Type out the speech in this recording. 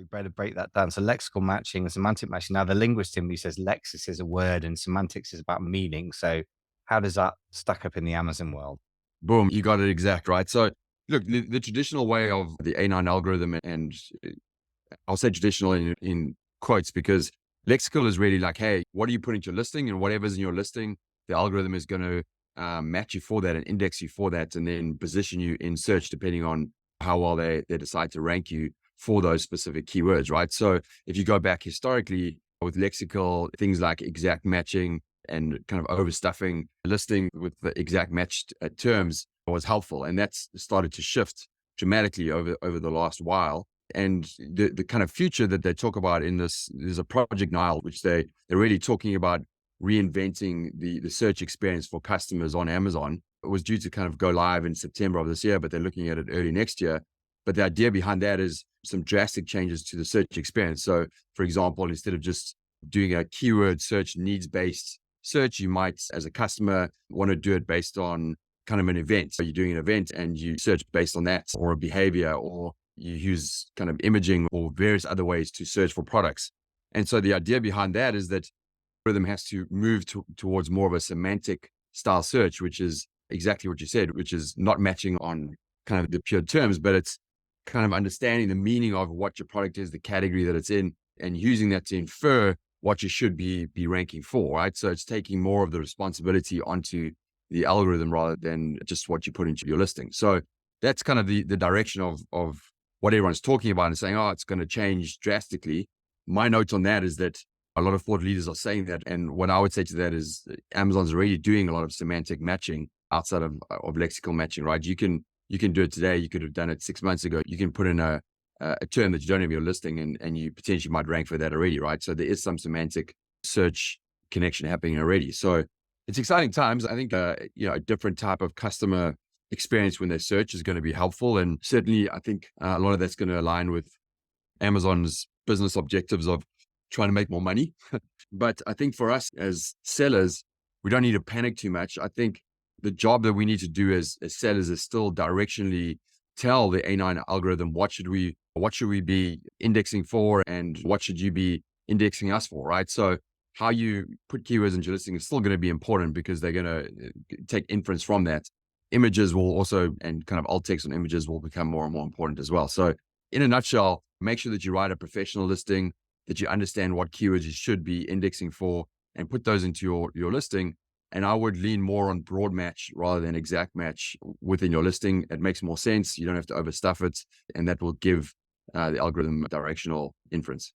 better break that down. So lexical matching and semantic matching. Now the linguist in me says lexis is a word and semantics is about meaning. So how does that stack up in the Amazon world? Boom, you got it exact, right? So look, the traditional way of the A9 algorithm, and I'll say traditional in quotes, because lexical is really like, hey, what do you put into your listing, and whatever's in your listing, the algorithm is going to match you for that and index you for that, and then position you in search depending on how well they decide to rank you for those specific keywords, right? So if you go back historically with lexical, things like exact matching and kind of overstuffing listing with the exact matched terms was helpful. And that's started to shift dramatically over the last while. And the kind of future that they talk about in this, there's a Project Nile, which they're really talking about reinventing the search experience for customers on Amazon. It was due to kind of go live in September of this year, but they're looking at it early next year. But the idea behind that is some drastic changes to the search experience. So for example, instead of just doing a keyword search, needs-based search, you might, as a customer, want to do it based on kind of an event. So you're doing an event and you search based on that, or a behavior, or you use kind of imaging or various other ways to search for products. And so the idea behind that is that rhythm has to move towards more of a semantic style search, which is exactly what you said, which is not matching on kind of the pure terms, but it's kind of understanding the meaning of what your product is, the category that it's in, and using that to infer what you should be ranking for, right? So it's taking more of the responsibility onto the algorithm rather than just what you put into your listing. So that's kind of the direction of what everyone's talking about and saying, oh, it's going to change drastically. My note on that is that a lot of thought leaders are saying that. And what I would say to that is Amazon's already doing a lot of semantic matching outside of lexical matching, right? You can do it today. You could have done it 6 months ago. You can put in a term that you don't have in your listing, and you potentially might rank for that already, right? So there is some semantic search connection happening already. So it's exciting times. I think a different type of customer experience when they search is going to be helpful. And certainly I think a lot of that's going to align with Amazon's business objectives of trying to make more money. But I think for us as sellers, we don't need to panic too much. I think the job that we need to do as sellers is still directionally tell the A9 algorithm what should we be indexing for, and what should you be indexing us for, right? So how you put keywords into your listing is still going to be important, because they're going to take inference from that. Images will also, and kind of alt text on images will become more and more important as well. So in a nutshell, make sure that you write a professional listing, that you understand what keywords you should be indexing for, and put those into your listing. And I would lean more on broad match rather than exact match within your listing. It makes more sense. You don't have to overstuff it, and that will give the algorithm directional inference.